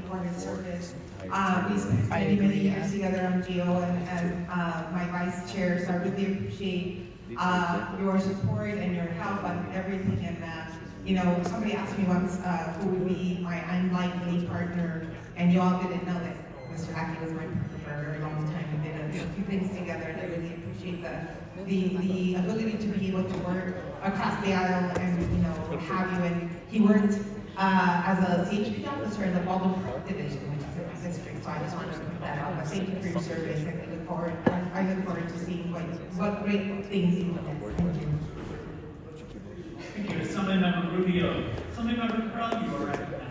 for his service. We spent many years together on GO and my vice chair, so I really appreciate your support and your help on everything. And somebody asked me once who would be my unlikely partner, and you all didn't know that Mr. Lackey was my partner for a very long time. We did a few things together, and I really appreciate the ability to be able to work across the aisle and what have you. And he worked as a CHP officer in the Baldwin Park Division, which is in my district. So I just wanted to put that out. But thank you for your service, and I look forward to seeing what great things you will do. Thank you. Thank you. Assemblymember Rubio. Assemblymember Curl, you are recognized.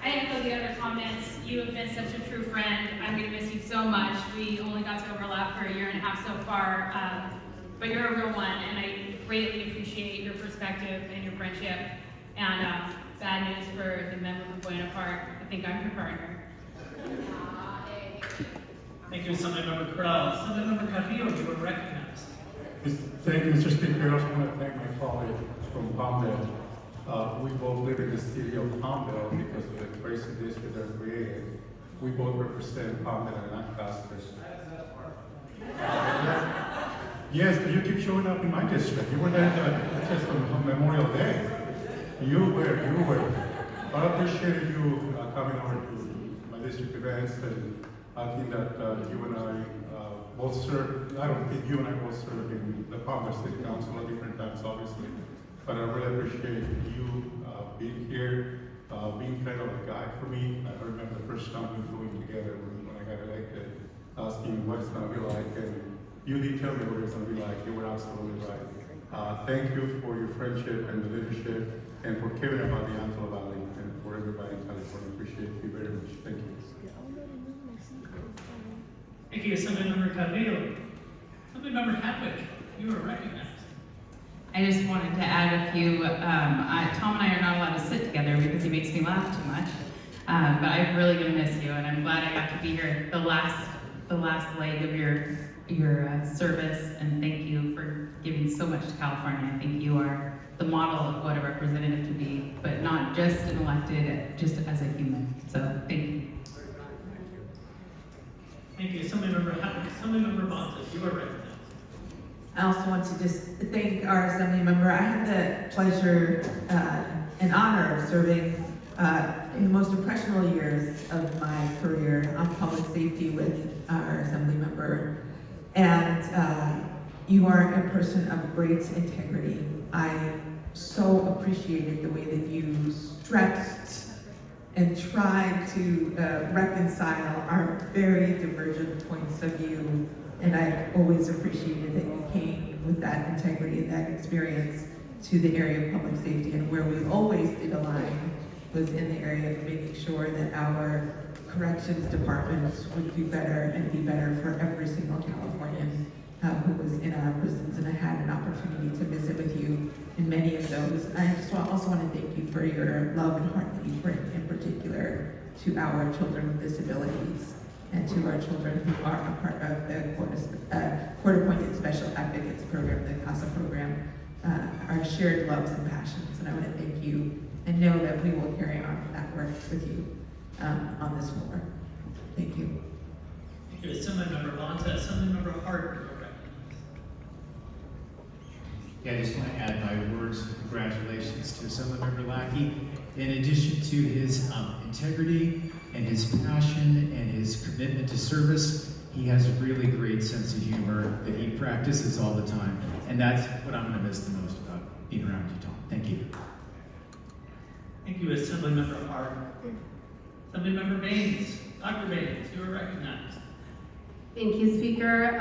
I echo the other comments. You have been such a true friend. I'm going to miss you so much. We only got to overlap for a year and a half so far, but you're a real one, and I greatly appreciate your perspective and your friendship. And bad news for the member from Buena Park. I think I'm your partner. Thank you, Assemblymember Curl. Assemblymember Carrillo, you are recognized. Thank you, Mr. Speaker. I also want to thank my colleague from Palmdale. We both live in the city of Palmdale because of the crazy district they're created. We both represent Palmdale and Lancaster. Yes, but you keep showing up in my district. You were there just on Memorial Day. You were. But I appreciate you coming over to my district events, and I think that you and I both served. I don't think you and I both served in the Palmdale City Council at different times, obviously. But I really appreciate you being here, being kind of a guide for me. I remember the first time we flew in together when I got elected, asking what it's going to be like, and you did tell me what it's going to be like. You were absolutely right. Thank you for your friendship and the leadership, and for caring about the Antelope Valley, and for everybody in California. Appreciate you very much. Thank you. Thank you, Assemblymember Carrillo. Assemblymember Hadwick, you are recognized. I just wanted to add a few. Tom and I are not allowed to sit together because he makes me laugh too much. But I'm really gonna miss you, and I'm glad I got to be here the last leg of your service. And thank you for giving so much to California. I think you are the model of what a representative to be, but not just an elected, just as a human. So thank you. Thank you, Assemblymember Hadwick. Assemblymember Bonta, you are recognized. I also want to just thank our assembly member. I had the pleasure and honor of serving in the most impressionable years of my career on public safety with our assembly member. And you are a person of great integrity. I so appreciated the way that you stretched and tried to reconcile our very divergent points of view. And I always appreciated that you came with that integrity and that experience to the area of public safety. And where we always did align was in the area of making sure that our corrections departments would do better and be better for every single Californian who was in our prisons. And I had an opportunity to visit with you in many of those. I just also want to thank you for your love and heart that you bring, in particular, to our children with disabilities, and to our children who are a part of the court-appointed special advocates program, the CASA program, our shared loves and passions. And I want to thank you and know that we will carry on that work with you on this floor. Thank you. Thank you, Assemblymember Bonta. Assemblymember Hart, you are recognized. Yeah, I just want to add my words of congratulations to Assemblymember Lackey. In addition to his integrity and his passion and his commitment to service, he has a really great sense of humor that he practices all the time. And that's what I'm going to miss the most about being around you, Tom. Thank you. Thank you, Assemblymember Hart. Assemblymember Baines. Dr. Baines, you are recognized. Thank you, Speaker.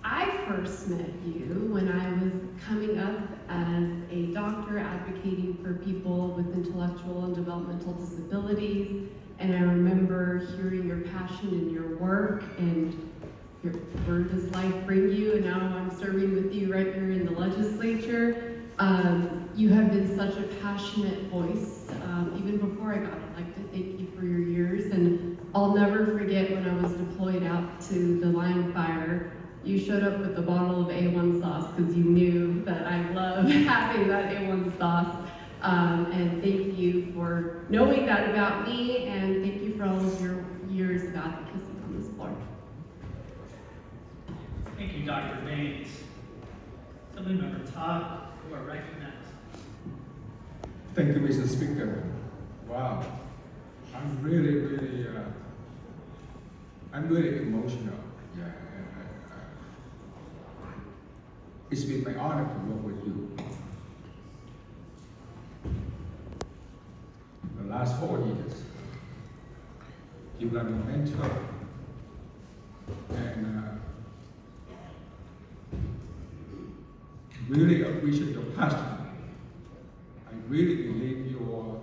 I first met you when I was coming up as a doctor advocating for people with intellectual and developmental disabilities, and I remember hearing your passion in your work, and where does life bring you, and now I'm serving with you right here in the legislature. You have been such a passionate voice, even before I got elected. Thank you for your years, and I'll never forget when I was deployed out to the line fire. You showed up with a bottle of A1 sauce because you knew that I love having that A1 sauce. And thank you for knowing that about me, and thank you for all of your years of advocacy on this floor. Thank you, Dr. Baines. Assemblymember Todd, you are recognized. Thank you, Mr. Speaker. Wow, I'm really emotional. Yeah, it's been my honor to work with you. The last 4 years, you've been a mentor, and really appreciate your passion. I really believe your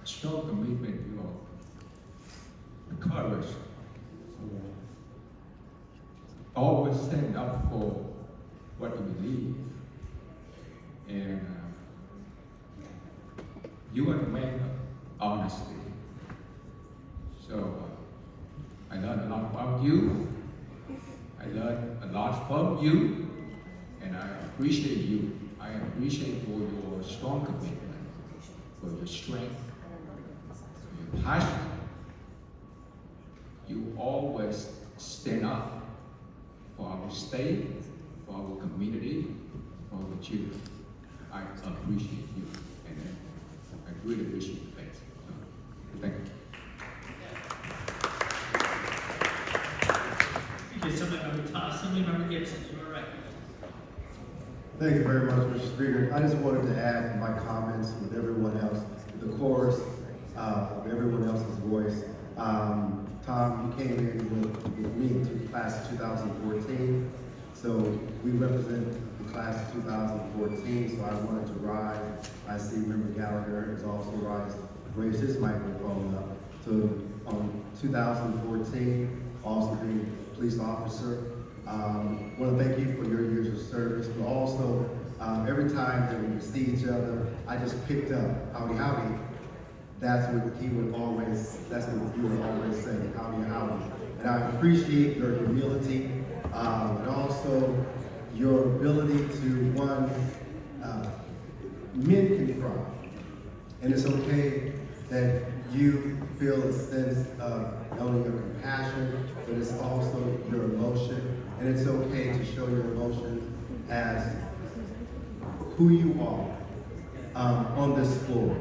strong commitment, your courage, always stand up for what you believe. And you are the man of honesty. So I learned a lot about you. I learned a lot from you, and I appreciate you. I appreciate for your strong commitment, for your strength, for your passion. You always stand up for our state, for our community, for our children. I appreciate you, and I really appreciate you. Thank you. Thank you, Assemblymember Todd. Assemblymember Gibson, you are recognized. Thank you very much, Mr. Speaker. I just wanted to add my comments with everyone else, the chorus of everyone else's voice. Tom, you came in with me to class of 2014, so we represent the class of 2014, so I wanted to rise. I see Member Gallagher has also raised his microphone up. So on 2014, also being a police officer, I want to thank you for your years of service, but also every time that we would see each other, I just picked up, howdy, howdy. That's what you would always say, howdy, howdy. And I appreciate your humility, and also your ability to, one, men can cry. And it's okay that you feel a sense of not only your compassion, but it's also your emotion. And it's okay to show your emotion as who you are on this floor,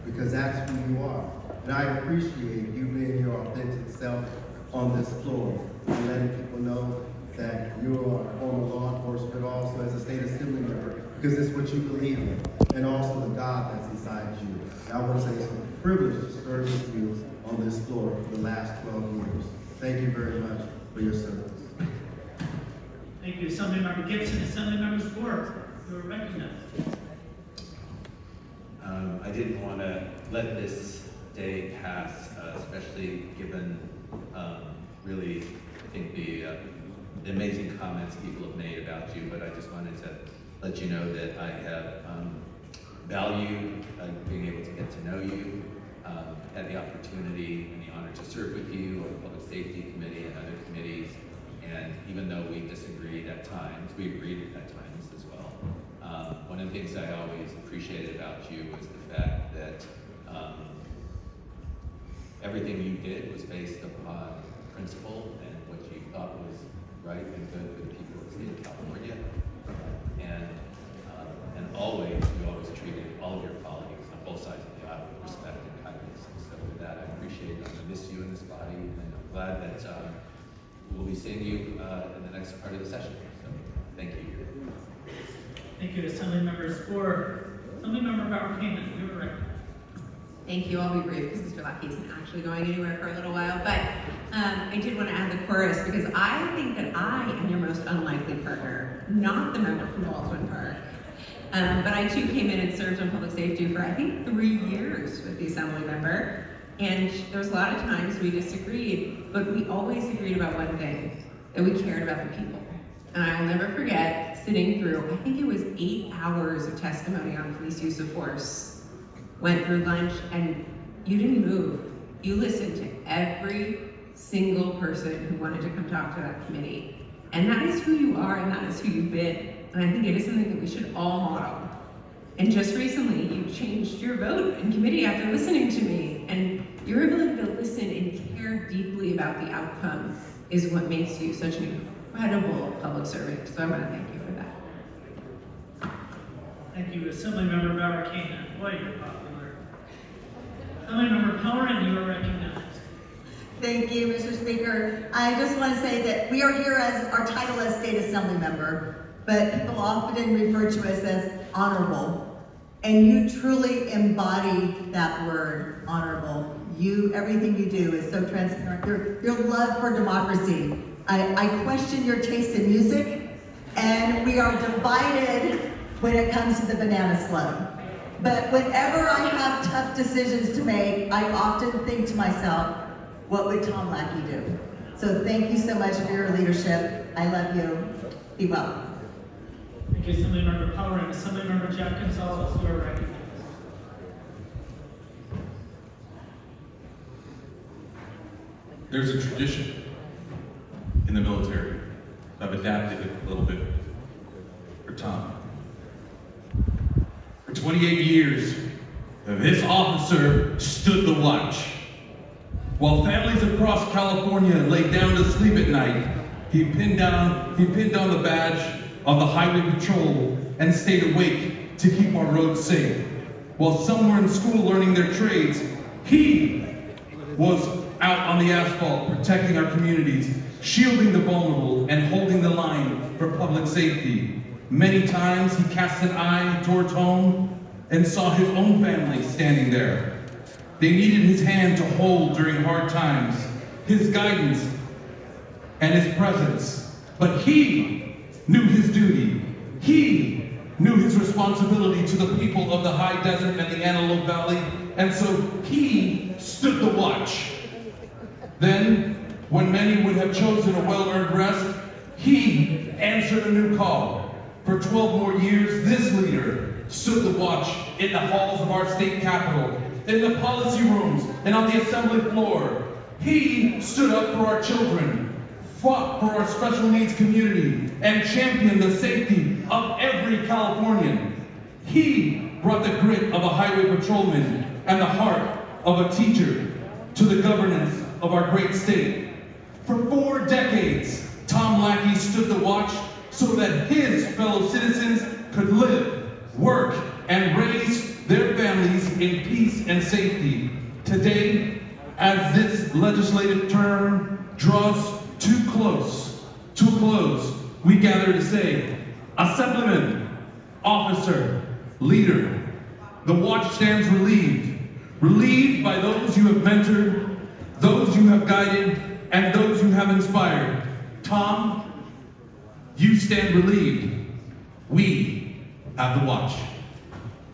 because that's who you are. And I appreciate you being your authentic self on this floor and letting people know that you are a former law enforcement, also as a state assembly member, because it's what you believe in, and also the God that's inside you. And I want to say it's a privilege to serve with you on this floor for the last 12 years. Thank you very much for your service. Thank you, Assemblymember Gibson. Assemblymember Sport, you are recognized. I didn't want to let this day pass, especially given really, I think the amazing comments people have made about you, but I just wanted to let you know that I have valued being able to get to know you, had the opportunity and the honor to serve with you on the Public Safety Committee and other committees, and even though we disagreed at times, we agreed at times as well. One of the things I always appreciated about you was the fact that everything you did was based upon principle and what you thought was right and good for the people of the state of California. And always, you always treated all of your colleagues on both sides of the aisle with respect and kindness. And so with that, I appreciate it. I'm going to miss you in this body, and I'm glad that we'll be seeing you in the next part of the session. So thank you. Thank you, Assemblymember Sport. Assemblymember Bauer-Kamen, you are recognized. Thank you. I'll be brief because Mr. Lackey isn't actually going anywhere for a little while. But I did want to add the chorus because I think that I am your most unlikely partner, not the member from Baldwin Park. But I too came in and served on public safety for I think 3 years with the assembly member. And there was a lot of times we disagreed, but we always agreed about one thing, that we cared about the people. And I'll never forget sitting through, I think it was 8 hours of testimony on police use of force. Went through lunch and you didn't move. You listened to every single person who wanted to come talk to that committee. And that is who you are and that is who you've been. And I think it is something that we should all model. And just recently, you changed your vote in committee after listening to me. And your ability to listen and care deeply about the outcome is what makes you such an incredible public servant. So I want to thank you for that. Thank you, Assemblymember Barricana. Boy, you're popular. Assemblymember Pellerin, you are recognized. Thank you, Mr. Speaker. I just want to say that we are here as our title as State Assembly Member, but people often refer to us as honorable. And you truly embody that word, honorable. Everything you do is so transparent. Your love for democracy. I question your taste in music, and we are divided when it comes to the banana slug. But whenever I have tough decisions to make, I often think to myself, what would Tom Lackey do? So thank you so much for your leadership. I love you. Be well. Thank you, Assemblymember Pellerin. Assemblymember Jeff Gonzalez, you are recognized. There's a tradition in the military. I've adapted it a little bit for Tom. For 28 years, this officer stood the watch. While families across California laid down to sleep at night, he pinned down the badge of the Highway Patrol and stayed awake to keep our roads safe. While some were in school learning their trades, he was out on the asphalt protecting our communities, shielding the vulnerable, and holding the line for public safety. Many times he cast an eye towards home and saw his own family standing there. They needed his hand to hold during hard times, his guidance and his presence. But he knew his duty. He knew his responsibility to the people of the high desert and the Antelope Valley, and so he stood the watch. Then, when many would have chosen a well-earned rest, he answered a new call. For 12 more years, this leader stood the watch in the halls of our state capitol, in the policy rooms, and on the assembly floor. He stood up for our children, fought for our special needs community, and championed the safety of every Californian. He brought the grit of a highway patrolman and the heart of a teacher to the governance of our great state. For 4 decades, Tom Lackey stood the watch so that his fellow citizens could live, work, and raise their families in peace and safety. Today, as this legislative term draws to a close, we gather to say, Assemblyman, officer, leader, the watch stands relieved by those you have mentored, those you have guided, and those you have inspired. Tom, you stand relieved. We have the watch.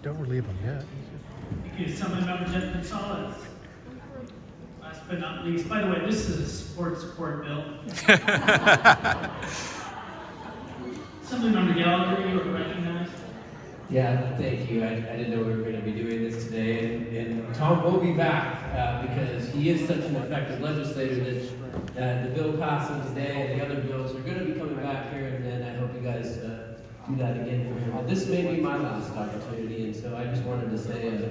Don't relieve him yet. Thank you, Assemblymember Jeff Gonzalez. Last but not least, by the way, this is a support bill. Assemblymember Gallagher, you are recognized. Yeah, thank you. I didn't know we were going to be doing this today, and Tom will be back because he is such an effective legislator that the bill passes today and the other bills are going to be coming back here, and then I hope you guys do that again for him. But this may be my last opportunity, and so I just wanted to say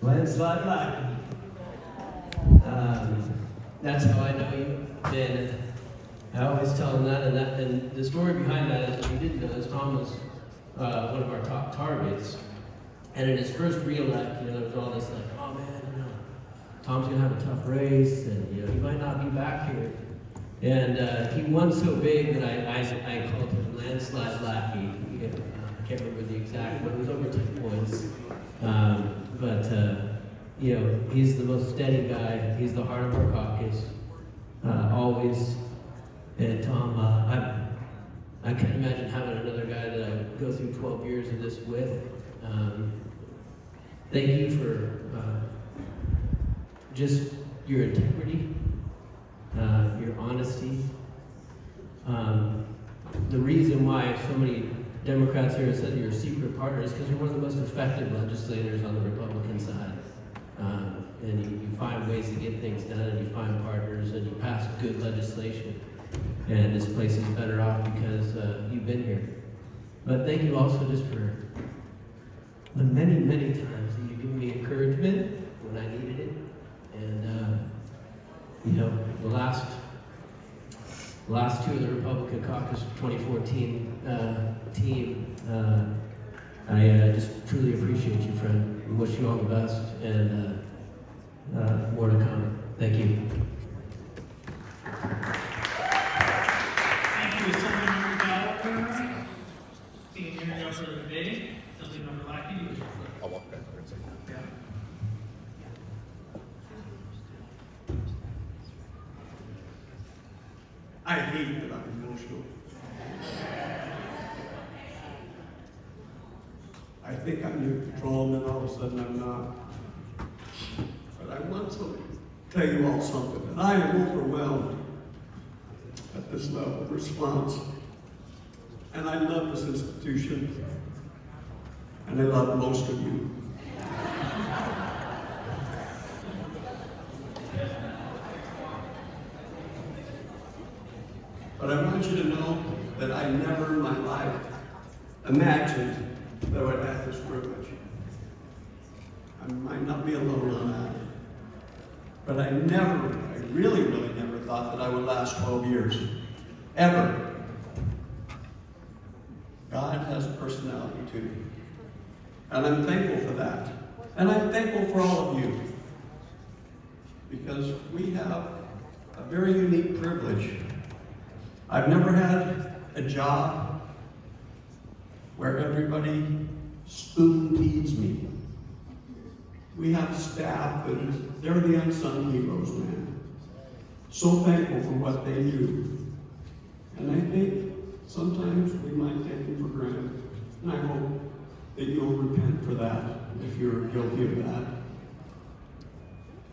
landslide Lackey. That's how I know you, and I always tell him that, and the story behind that is, if you didn't know this, Tom was one of our top targets, and in his first re-elect, there was all this like, oh man, Tom's gonna have a tough race, and he might not be back here. And he won so big that I called him landslide Lackey. I can't remember the exact, but it was over 10 points. He's the most steady guy. He's the heart of our caucus, always. And Tom, I can't imagine having another guy that I would go through 12 years of this with. Thank you for just your integrity, your honesty. The reason why so many Democrats here have said you're a secret partner is because you're one of the most effective legislators on the Republican side. And you find ways to get things done, and you find partners, and you pass good legislation. And this place is better off because you've been here. But thank you also just for the many, many times that you've given me encouragement when I needed it. And, you know, the last two of the Republican caucus 2014 team, I just truly appreciate you, friend. We wish you all the best, and more to come. Thank you. Thank you, Assemblymember Gallagher. Seeing here no further debate, Assemblymember Lackey. I'll walk back for a second. I hate that I'm emotional. I think I'm in control, and then all of a sudden I'm not. But I want to tell you all something, that I am overwhelmed at this level of response. And I love this institution, and I love most of you. But I want you to know that I never in my life imagined that I would have this privilege. I might not be alone on that. But I really never thought that I would last 12 years. Ever. God has a personality too. And I'm thankful for that. And I'm thankful for all of you. Because we have a very unique privilege. I've never had a job where everybody spoon feeds me. We have staff that they're the unsung heroes, man. So thankful for what they do. And I think sometimes we might take them for granted. And I hope that you'll repent for that if you're guilty of that.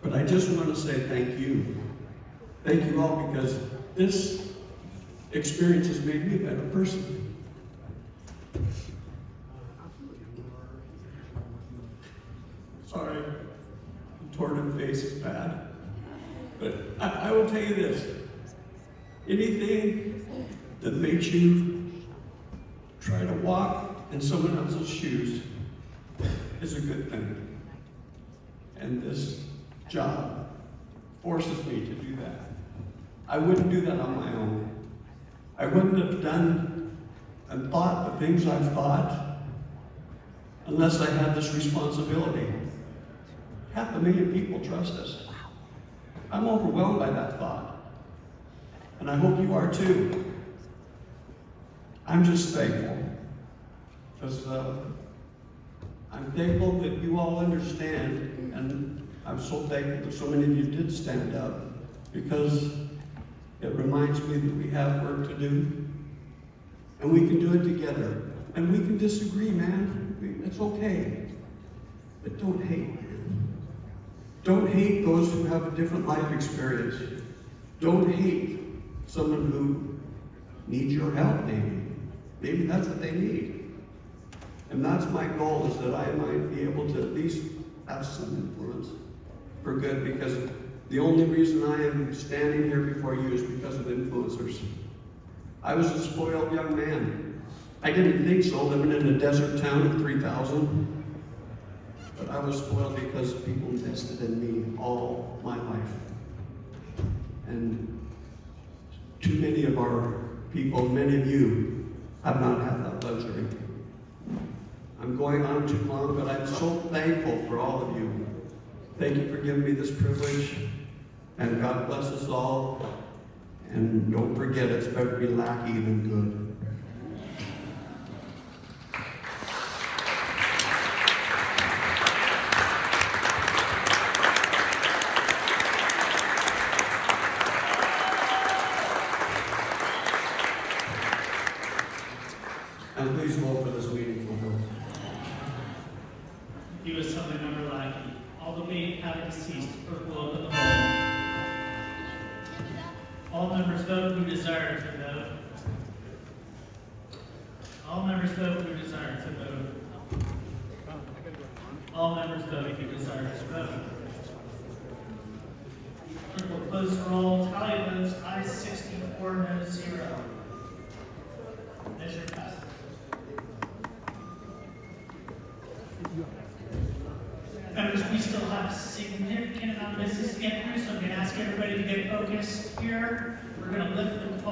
But I just want to say thank you. Thank you all, because this experience has made me a better person. Sorry, torn in the face is bad. But I will tell you this. Anything that makes you try to walk in someone else's shoes is a good thing. And this job forces me to do that. I wouldn't do that on my own. I wouldn't have done and thought the things I've thought unless I had this responsibility. 500,000 people trust us. I'm overwhelmed by that thought. And I hope you are too. I'm just thankful. Because I'm thankful that you all understand, and I'm so thankful that so many of you did stand up, because it reminds me that we have work to do, and we can do it together. And we can disagree, man. It's okay. But don't hate. Don't hate those who have a different life experience. Don't hate someone who needs your help, maybe. Maybe that's what they need. And that's my goal, is that I might be able to at least have some influence for good, because the only reason I am standing here before you is because of influencers. I was a spoiled young man. I didn't think so, living in a desert town of 3,000. But I was spoiled because people invested in me all my life. And too many of our people, many of you, have not had that luxury. I'm going on too long, but I'm so thankful for all of you. Thank you for giving me this privilege, and God bless us all. And don't forget, it's better to be Lackey than good. And please vote for this meeting for vote. You, Assemblymember Lackey. All debate having ceased, clerk will open the vote. All members vote who desire to vote. All members vote who desire to vote. All members vote who desire to vote. Clerk will close the roll. Tally votes ayes 64, no 0. Measure passes. Members, we still have a significant amount of business to get through, so I'm gonna ask everybody to get focused here. We're gonna lift the call.